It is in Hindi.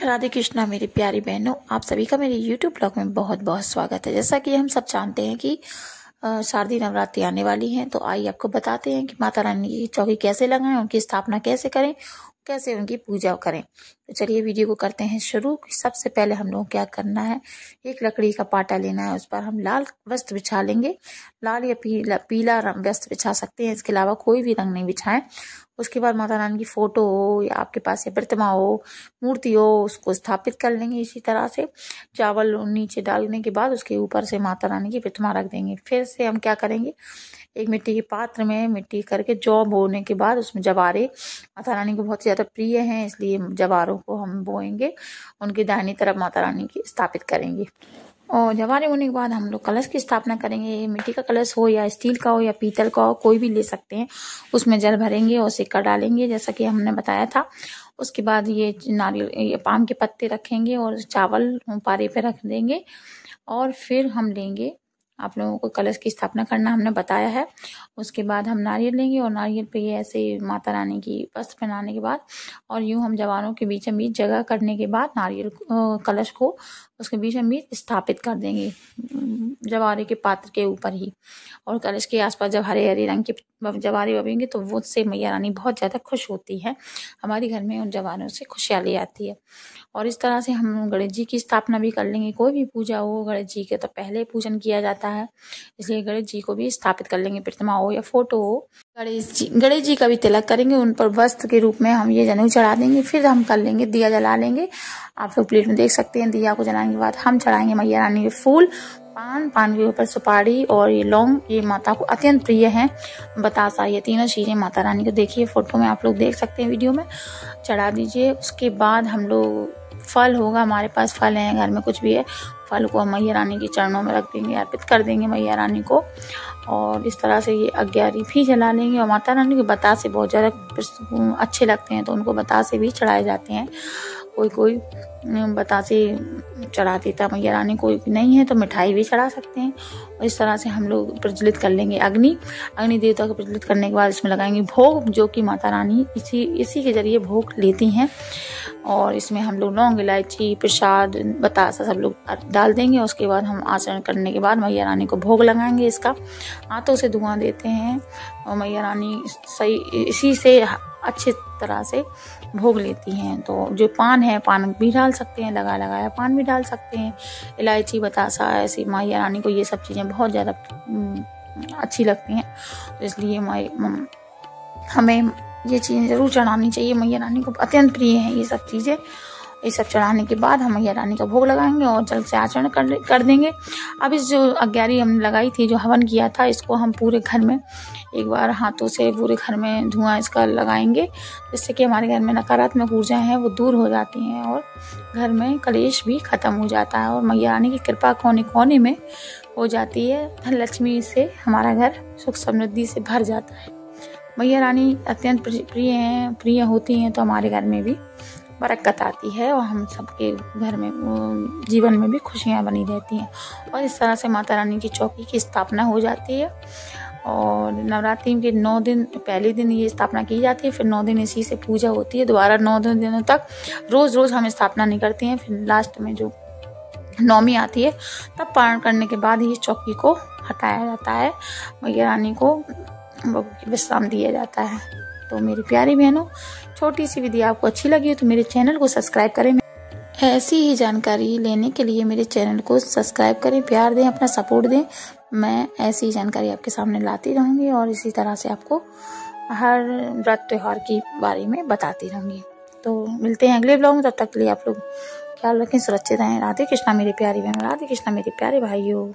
राधे कृष्णा मेरी प्यारी बहनों, आप सभी का मेरे YouTube ब्लॉग में बहुत बहुत स्वागत है। जैसा कि हम सब जानते हैं कि शारदीय नवरात्रि आने वाली हैं, तो आइए आपको बताते हैं कि माता रानी की चौकी कैसे लगाएं, उनकी स्थापना कैसे करें, कैसे उनकी पूजा करें। तो चलिए वीडियो को करते हैं शुरू। सबसे पहले हम लोग क्या करना है, एक लकड़ी का पाटा लेना है, उस पर हम लाल वस्त्र बिछा लेंगे। लाल या पीला वस्त्र बिछा सकते हैं, इसके अलावा कोई भी रंग नहीं बिछाएं। उसके बाद माता रानी की फोटो हो या आपके पास या प्रतिमा हो, मूर्ति हो, उसको स्थापित कर लेंगे। इसी तरह से चावल नीचे डालने के बाद उसके ऊपर से माता रानी की प्रतिमा रख देंगे। फिर से हम क्या करेंगे, एक मिट्टी के पात्र में मिट्टी करके जौ बोने के बाद उसमें जवारे माता रानी को बहुत ज्यादा प्रिय हैं, इसलिए जवारों को हम बोएंगे। उनकी दाहिनी तरफ माता रानी की स्थापित करेंगे और जवारे होने के बाद हम लोग कलश की स्थापना करेंगे। मिट्टी का कलश हो या स्टील का हो या पीतल का हो, कोई भी ले सकते हैं। उसमें जल भरेंगे और सिक्का डालेंगे जैसा कि हमने बताया था। उसके बाद ये नारियल ये पाम के पत्ते रखेंगे और चावल पारे पे रख देंगे। और फिर हम लेंगे, आप लोगों को कलश की स्थापना करना हमने बताया है। उसके बाद हम नारियल लेंगे और नारियल पे ये ऐसे माता रानी की वस्त्र पहनाने के बाद और यूं हम जवानों के बीचों बीच जगह करने के बाद नारियल कलश को उसके बीचों बीच स्थापित कर देंगे, जवारे के पात्र के ऊपर ही। और कलश के आसपास जब हरे हरे रंग के जवारे बनेंगे तो वो से मैया रानी बहुत ज्यादा खुश होती है। हमारे घर में उन जवानों से खुशहाली आती है। और इस तरह से हम गणेश जी की स्थापना भी कर लेंगे। कोई भी पूजा हो, गणेश जी के तो पहले पूजन किया जाता है, इसलिए गणेश जी को भी स्थापित कर लेंगे। प्रतिमा हो या फोटो हो, गणेश जी का भी तिलक करेंगे। उन पर वस्त्र के रूप में हम ये जनेऊ चढ़ा देंगे। फिर हम कर लेंगे दिया जला लेंगे। आप लोग प्लेट में देख सकते हैं। दिया को जलाने के बाद हम चढ़ाएंगे मैया रानी के फूल, पान के ऊपर सुपारी और ये लौंग, ये माता को अत्यंत प्रिय है। बतासा, ये तीनों चीजें माता रानी को देखिए फोटो में, आप लोग देख सकते हैं वीडियो में, चढ़ा दीजिए। उसके बाद हम लोग फल होगा, हमारे पास फल है, घर में कुछ भी है, फल को हम मैया रानी के चरणों में रख देंगे, अर्पित कर देंगे मैया रानी को। और इस तरह से ये अग्यारी भी जला लेंगे। और माता रानी के बतासे बहुत ज्यादा अच्छे लगते हैं, तो उनको बतासे भी चढ़ाए जाते हैं। कोई बतासे चढ़ा देता मैया रानी, कोई नहीं है तो मिठाई भी चढ़ा सकते हैं। और इस तरह से हम लोग प्रज्वलित कर लेंगे अग्नि देवता को प्रज्वलित करने के बाद इसमें लगाएंगे भोग, जो कि माता रानी इसी के जरिए भोग लेती हैं। और इसमें हम लोग लौंग, इलायची, प्रसाद, बतासा सब लोग डाल देंगे। उसके बाद हम आचरण करने के बाद मैया रानी को भोग लगाएंगे। इसका हाथों से धुआं देते हैं और मैया रानी सही इसी से अच्छी तरह से भोग लेती हैं। तो जो पान है, पान भी डाल सकते हैं, लगाया पान भी डाल सकते हैं, इलायची, बतासा, ऐसी मैया रानी को ये सब चीजें बहुत ज्यादा अच्छी लगती हैं। तो इसलिए हमें ये चीजें जरूर चढ़ानी चाहिए। मैया रानी को अत्यंत प्रिय है ये सब चीजें। ये सब चढ़ाने के बाद हम मैया रानी का भोग लगाएंगे और जल से आचरण कर देंगे। अब इस जो अग्यारी हमने लगाई थी, जो हवन किया था, इसको हम पूरे घर में एक बार हाथों से पूरे घर में धुआं इसका लगाएंगे, जिससे कि हमारे घर में नकारात्मक ऊर्जा है वो दूर हो जाती हैं और घर में कलेश भी खत्म हो जाता है और मैया रानी की कृपा कोने कोने में हो जाती है। धन लक्ष्मी से हमारा घर सुख समृद्धि से भर जाता है। मैया रानी अत्यंत प्रिय होती हैं, तो हमारे घर में भी बरकत आती है और हम सबके घर में जीवन में भी खुशियां बनी रहती हैं। और इस तरह से माता रानी की चौकी की स्थापना हो जाती है। और नवरात्रि के 9 दिन, पहले दिन ये स्थापना की जाती है, फिर 9 दिन इसी से पूजा होती है। दोबारा 9 दिनों तक रोज हम स्थापना नहीं करते हैं। फिर लास्ट में जो नौमी आती है तब पारण करने के बाद ही चौकी को हटाया जाता है, मैया रानी को विश्राम दिया जाता है। तो मेरी प्यारी बहनों, छोटी सी विधि आपको अच्छी लगी हो तो मेरे चैनल को सब्सक्राइब करें। ऐसी ही जानकारी लेने के लिए मेरे चैनल को सब्सक्राइब करें, प्यार दें, अपना सपोर्ट दें। मैं ऐसी जानकारी आपके सामने लाती रहूंगी और इसी तरह से आपको हर व्रत त्योहार के बारे में बताती रहूंगी। तो मिलते हैं अगले ब्लॉग में, तब तक के लिए आप लोग ख्याल रखें, सुरक्षित रहें। राधे कृष्णा मेरे प्यारी बहनों, राधे कृष्णा मेरे प्यारे भाइयों।